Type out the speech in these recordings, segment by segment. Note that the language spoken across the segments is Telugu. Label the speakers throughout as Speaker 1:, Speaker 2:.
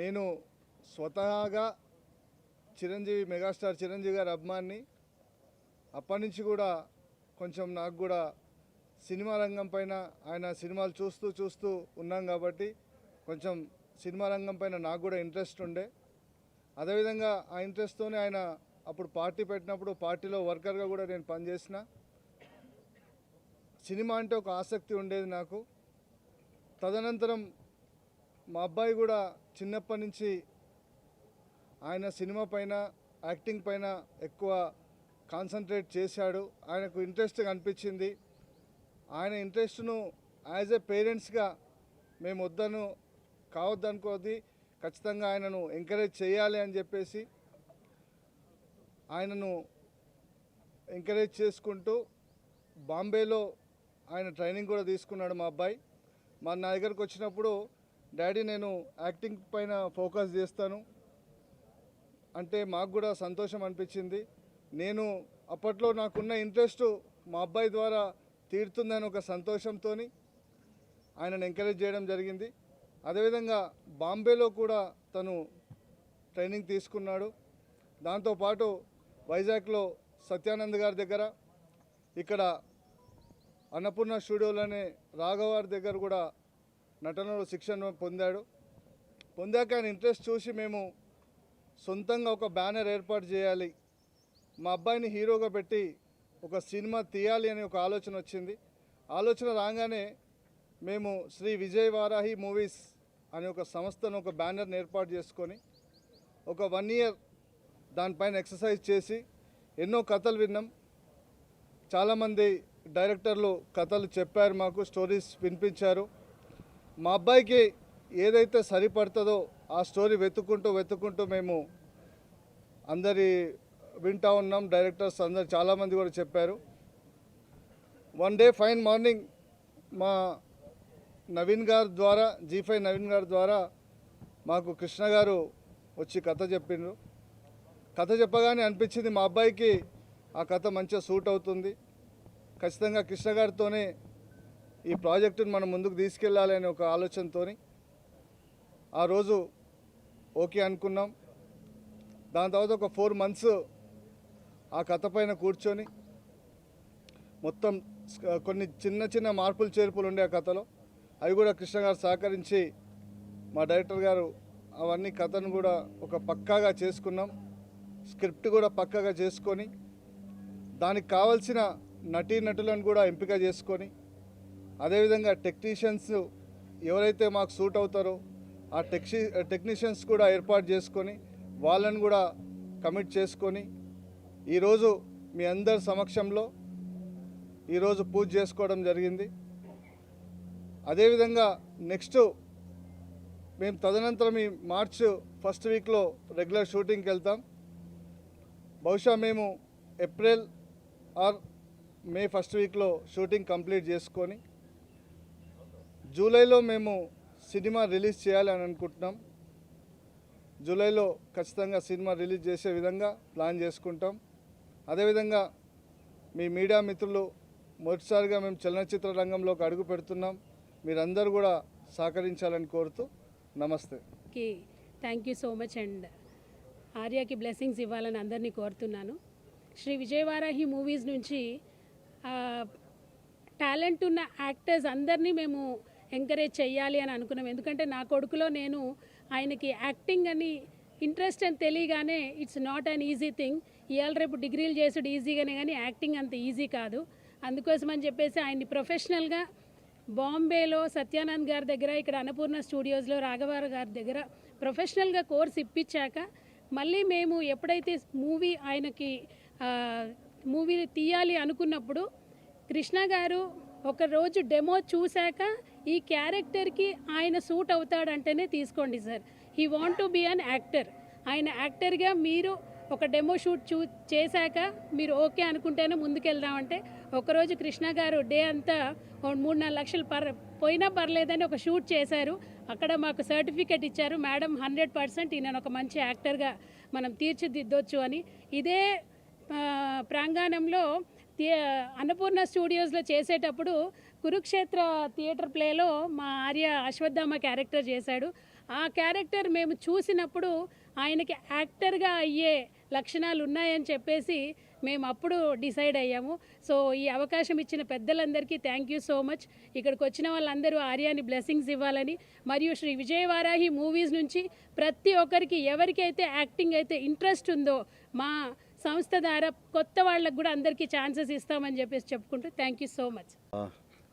Speaker 1: నేను స్వతహాగా చిరంజీవి మెగాస్టార్ చిరంజీవి గారి అభిమాన్ని. అప్పటి నుంచి కూడా కొంచెం నాకు కూడా సినిమా రంగం పైన ఆయన సినిమాలు చూస్తూ ఉన్నాం కాబట్టి కొంచెం సినిమా రంగం పైన నాకు కూడా ఇంట్రెస్ట్ ఉండే. అదేవిధంగా ఆ ఇంట్రెస్ట్తోనే ఆయన అప్పుడు పార్టీ పెట్టినప్పుడు పార్టీలో వర్కర్గా కూడా నేను పనిచేసిన. సినిమా అంటే ఒక ఆసక్తి ఉండేది నాకు. తదనంతరం మా అబ్బాయి కూడా చిన్నప్పటి నుంచి ఆయన సినిమా పైన యాక్టింగ్ పైన ఎక్కువ కాన్సన్ట్రేట్ చేశాడు. ఆయనకు ఇంట్రెస్ట్ అనిపించింది. ఆయన ఇంట్రెస్ట్ను యాజ్ ఏ పేరెంట్స్గా మేము కావద్దనుకోది, ఖచ్చితంగా ఆయనను ఎంకరేజ్ చేయాలి అని చెప్పేసి ఆయనను ఎంకరేజ్ చేసుకుంటూ బాంబేలో ఆయన ట్రైనింగ్ కూడా తీసుకున్నాడు మా అబ్బాయి. నా దగ్గరకు వచ్చినప్పుడు డాడీ నేను యాక్టింగ్ పైన ఫోకస్ చేస్తాను అంటే మాకు కూడా సంతోషం అనిపించింది. నేను అప్పట్లో నాకున్న ఇంట్రెస్ట్ మా అబ్బాయి ద్వారా తీరుతుందని ఒక సంతోషంతో ఆయనను ఎంకరేజ్ చేయడం జరిగింది. అదేవిధంగా బాంబేలో కూడా తను ట్రైనింగ్ తీసుకున్నాడు. దాంతోపాటు వైజాగ్లో సత్యానంద్ గారి దగ్గర, ఇక్కడ అన్నపూర్ణ స్టూడియోలోనే రాఘవారి దగ్గర కూడా నటనలో శిక్షణ పొందాక ఆయన ఇంట్రెస్ట్ చూసి మేము సొంతంగా ఒక బ్యానర్ ఏర్పాటు చేయాలి, మా అబ్బాయిని హీరోగా పెట్టి ఒక సినిమా తీయాలి అనే ఒక ఆలోచన వచ్చింది. ఆలోచన రాగానే మేము శ్రీ విజయ్ వారాహి మూవీస్ అనే ఒక సంస్థను ఒక బ్యానర్ని ఏర్పాటు చేసుకొని ఒక 1 ఇయర్ దానిపైన ఎక్సర్సైజ్ చేసి ఎన్నో కథలు విన్నాం. చాలామంది డైరెక్టర్లు కథలు చెప్పారు, మాకు స్టోరీస్ వినిపించారు. మా అబ్బాయికి ఏదైతే సరిపడుతుందో ఆ స్టోరీ వెతుక్కుంటూ మేము అందరి వింటూ ఉన్నాం. డైరెక్టర్స్ అందరు చాలామంది కూడా చెప్పారు. వన్ డే ఫైన్ మార్నింగ్ మా నవీన్ గారి ద్వారా, G5 నవీన్ గారి ద్వారా మాకు కృష్ణ గారు వచ్చి కథ చెప్పిండ్రు. కథ చెప్పగానే అనిపించింది మా అబ్బాయికి ఆ కథ మంచిగా సూట్ అవుతుంది, ఖచ్చితంగా కృష్ణ గారితోనే ఈ ప్రాజెక్టును మనం ముందుకు తీసుకెళ్ళాలి అనే ఒక ఆలోచనతో ఆ రోజు ఓకే అనుకున్నాం. దాని తర్వాత ఒక 4 months ఆ కథ పైన కూర్చొని మొత్తం కొన్ని చిన్న మార్పులు చేర్పులు ఉండే ఆ కథలో, అవి కూడా కృష్ణ గారు సహకరించి మా డైరెక్టర్ గారు అవన్నీ కథను కూడా ఒక పక్కాగా చేసుకున్నాం. స్క్రిప్ట్ కూడా పక్కాగా చేసుకొని దానికి కావాల్సిన నటీనటులను కూడా ఎంపిక చేసుకొని, అదేవిధంగా టెక్నీషియన్స్ ఎవరైతే మాకు సూట్ అవుతారో ఆ టెక్నీషియన్స్ కూడా ఏర్పాటు చేసుకొని వాళ్ళని కూడా కమిట్ చేసుకొని ఈరోజు మీ అందరి సమక్షంలో ఈరోజు పూజ చేసుకోవడం జరిగింది. అదేవిధంగా నెక్స్ట్ మేము తదనంతరం ఈ మార్చ్ 1st వీక్లో రెగ్యులర్ షూటింగ్కి వెళ్తాం. బహుశా మేము ఏప్రిల్ ఆర్ మే 1st వీక్లో షూటింగ్ కంప్లీట్ చేసుకొని జూలైలో మేము సినిమా రిలీజ్ చేయాలి అని అనుకుంటున్నాం. జూలైలో ఖచ్చితంగా సినిమా రిలీజ్ చేసే విధంగా ప్లాన్ చేసుకుంటాం. అదేవిధంగా మీ మీడియా మిత్రులు మొదటిసారిగా మేము చలనచిత్ర రంగంలోకి అడుగు పెడుతున్నాం, మీరందరూ కూడా సహకరించాలని కోరుతూ నమస్తే.
Speaker 2: Thank you so much and ఆర్యాకి బ్లెస్సింగ్స్ ఇవ్వాలని అందరినీ కోరుతున్నాను. శ్రీ విజయవారాహి మూవీస్ నుంచి టాలెంట్ ఉన్న యాక్టర్స్ అందరినీ మేము ఎంకరేజ్ చేయాలి అని అనుకున్నాం. ఎందుకంటే నా కొడుకులో నేను ఆయనకి యాక్టింగ్ అని ఇంట్రెస్ట్ అని తెలియగానే it's not an easy thing. ఇవాళ రేపు డిగ్రీలు చేసుడు ఈజీగానే కానీ యాక్టింగ్ అంత ఈజీ కాదు. అందుకోసం అని చెప్పేసి ఆయన్ని ప్రొఫెషనల్గా బాంబేలో సత్యానంద్ గారి దగ్గర, ఇక్కడ అన్నపూర్ణ స్టూడియోస్లో రాఘవారి గారి దగ్గర ప్రొఫెషనల్గా కోర్స్ ఇప్పించాక మళ్ళీ మేము ఎప్పుడైతే ఆయనకి మూవీ తీయాలి అనుకున్నప్పుడు కృష్ణ గారు ఒకరోజు డెమో చూశాక ఈ క్యారెక్టర్కి ఆయన సూట్ అవుతాడంటేనే తీసుకోండి sir, he want to be an actor. ఆయన యాక్టర్గా మీరు ఒక డెమో షూట్ చేశాక మీరు ఓకే అనుకుంటేనే ముందుకెళ్దామంటే ఒకరోజు కృష్ణ గారు డే అంతా 3-4 లక్షలు పోయినా పర్లేదని ఒక షూట్ చేశారు. అక్కడ మాకు సర్టిఫికెట్ ఇచ్చారు, మేడం 100% ఈయన ఒక మంచి యాక్టర్గా మనం తీర్చిదిద్దొచ్చు అని. ఇదే ప్రాంగణంలో అన్నపూర్ణ స్టూడియోస్లో చేసేటప్పుడు కురుక్షేత్ర థియేటర్ ప్లేలో మా ఆర్య అశ్వత్థామ క్యారెక్టర్ చేశాడు. ఆ క్యారెక్టర్ మేము చూసినప్పుడు ఆయనకి యాక్టర్గా అయ్యే లక్షణాలు ఉన్నాయని చెప్పేసి మేము అప్పుడు డిసైడ్ అయ్యాము. సో ఈ అవకాశం ఇచ్చిన పెద్దలందరికీ థ్యాంక్ యూ సో మచ్. ఇక్కడికి వచ్చిన వాళ్ళందరూ ఆర్యాని బ్లెస్సింగ్స్ ఇవ్వాలని, మరియు శ్రీ విజయవారాహి మూవీస్ నుంచి ప్రతి ఒక్కరికి ఎవరికైతే యాక్టింగ్ అయితే ఇంట్రెస్ట్ ఉందో మా సంస్థ ద్వారా కొత్త వాళ్ళకు కూడా అందరికీ ఛాన్సెస్ ఇస్తామని చెప్పేసి చెప్పుకుంటూ థ్యాంక్ యూ సో మచ్.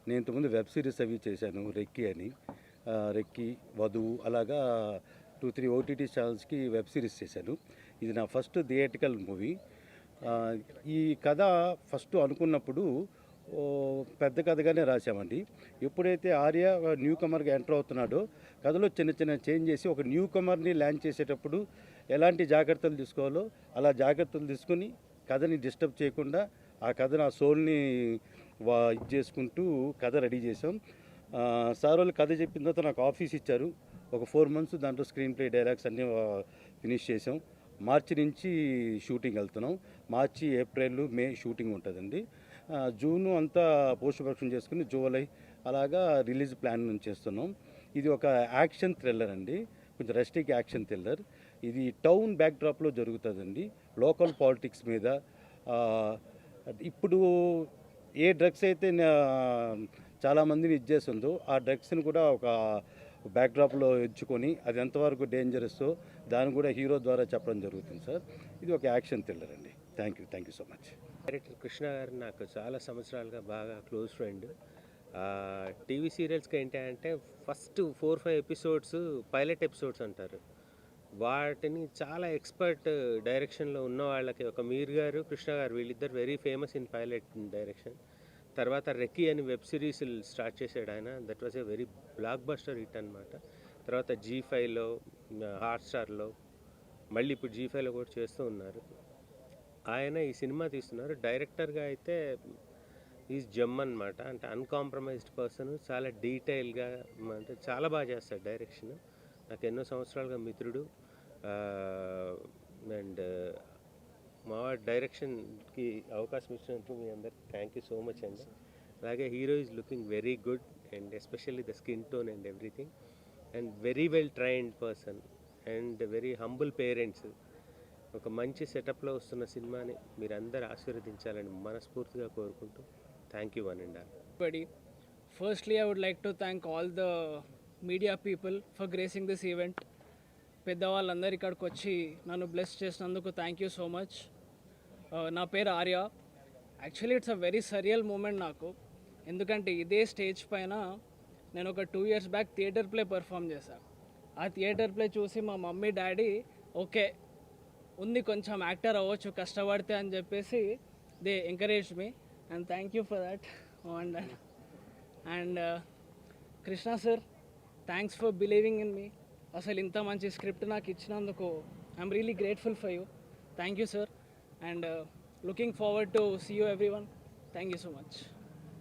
Speaker 3: నేను ఇంతకుముందు వెబ్ సిరీస్ అవి చేశాను, రెక్కీ అని, రెక్కీ, వధువు, అలాగా 2-3 ఓటీటీ ఛానల్స్కి వెబ్ సిరీస్ చేశాను. ఇది నా ఫస్ట్ థియేటికల్ మూవీ. ఈ కథ ఫస్ట్ అనుకున్నప్పుడు పెద్ద కథగానే రాశామండి. ఎప్పుడైతే ఆర్య న్యూ కమర్గా ఎంటర్ అవుతున్నాడో కథలో చిన్న చిన్న చేంజ్ చేసి ఒక న్యూ కమర్ని ల్యాండ్ చేసేటప్పుడు ఎలాంటి జాగ్రత్తలు తీసుకోవాలో అలా జాగ్రత్తలు తీసుకుని కథని డిస్టర్బ్ చేయకుండా ఆ కథను, ఆ సోల్ని ఇది చేసుకుంటూ కథ రెడీ చేసాం. సార్ వాళ్ళు కథ చెప్పిన తర్వాత నాకు ఆఫీస్ ఇచ్చారు. ఒక 4 months దాంట్లో స్క్రీన్ ప్లే, డైలాగ్స్ అన్నీ ఫినిష్ చేసాం. మార్చి నుంచి షూటింగ్ వెళ్తున్నాం. మార్చి, ఏప్రిల్, మే షూటింగ్ ఉంటుందండి. జూన్ అంతా పోస్ట్ ప్రొడక్షన్ చేసుకుని జూలై అలాగా రిలీజ్ ప్లాన్ నుంచి చేస్తున్నాం. ఇది ఒక యాక్షన్ థ్రిల్లర్ అండి, కొంచెం రెస్టిక్ యాక్షన్ థ్రిల్లర్. ఇది టౌన్ బ్యాక్డ్రాప్లో జరుగుతుందండి, లోకల్ పాలిటిక్స్ మీద. ఇప్పుడు ఏ డ్రగ్స్ అయితే చాలామందిని ఇచ్చేస్తుందో ఆ డ్రగ్స్ని కూడా ఒక బ్యాక్డ్రాప్లో ఎంచుకొని అది ఎంతవరకు డేంజరస్ దాన్ని కూడా హీరో ద్వారా చెప్పడం జరుగుతుంది సార్. ఇది ఒక యాక్షన్ థ్రిల్లర్ అండి. Thank you so much.
Speaker 4: Director Krishna గారు నాకు చాలా సంవత్సరాలుగా బాగా క్లోజ్ ఫ్రెండ్. టీవీ సీరియల్స్కి ఏంటంటే ఫస్ట్ 4-5 ఎపిసోడ్స్ పైలట్ ఎపిసోడ్స్ అంటారు. వాటిని చాలా ఎక్స్పర్ట్ డైరెక్షన్లో ఉన్న వాళ్ళకి, ఒక మీర్ గారు, కృష్ణ గారు, వీళ్ళిద్దరు very famous in pilot direction. తర్వాత రెక్కీ అని వెబ్ సిరీస్ స్టార్ట్ చేశాడు ఆయన. That was a very block buster hit అనమాట. తర్వాత G5లో, హాట్స్టార్లో, మళ్ళీ ఇప్పుడు G5లో కూడా చేస్తూ ఉన్నారు. ఆయన ఈ సినిమా తీస్తున్నారు. డైరెక్టర్గా అయితే ఈజ్ జమ్ అనమాట. అంటే అన్కాంప్రమైజ్డ్ పర్సన్, చాలా డీటెయిల్గా, అంటే చాలా బాగా చేస్తాడు డైరెక్షన్. నాకు ఎన్నో సంవత్సరాలుగా మిత్రుడు. అండ్ మా డైరెక్షన్కి అవకాశం ఇచ్చినందుకు మీ అందరికి థ్యాంక్ యూ సో మచ్ అండి. అలాగే hero is looking very good and especially the skin tone and everything, and very well trained person and very humble parents. ఒక మంచి సెటప్లో వస్తున్న సినిమాని మీరందరూ ఆశీర్వదించాలని మనస్ఫూర్తిగా కోరుకుంటూ thank you one and all.
Speaker 5: Everybody, firstly I would like to thank all the media people for gracing this event. పెద్దవాళ్ళందరూ ఇక్కడికి వచ్చి నన్ను బ్లెస్ చేసినందుకు థ్యాంక్ యూ సో మచ్. నా పేరు Arya. Actually it's a very surreal moment నాకు, ఎందుకంటే ఇదే స్టేజ్ పైన నేను ఒక 2 years back theatre play perform చేశాను. ఆ థియేటర్ ప్లే చూసి మా మమ్మీ డాడీ ఓకే ఉంది, కొంచెం యాక్టర్ అవ్వచ్చు కష్టపడితే అని చెప్పేసి they encourage me, and thank you for that. And Krishna sir, thanks for believing in me. అసలు ఇంత మంచి స్క్రిప్ట్ నాకు ఇచ్చినందుకు I'm really grateful for you. Thank you sir, and looking forward to see you everyone. Thank you so much.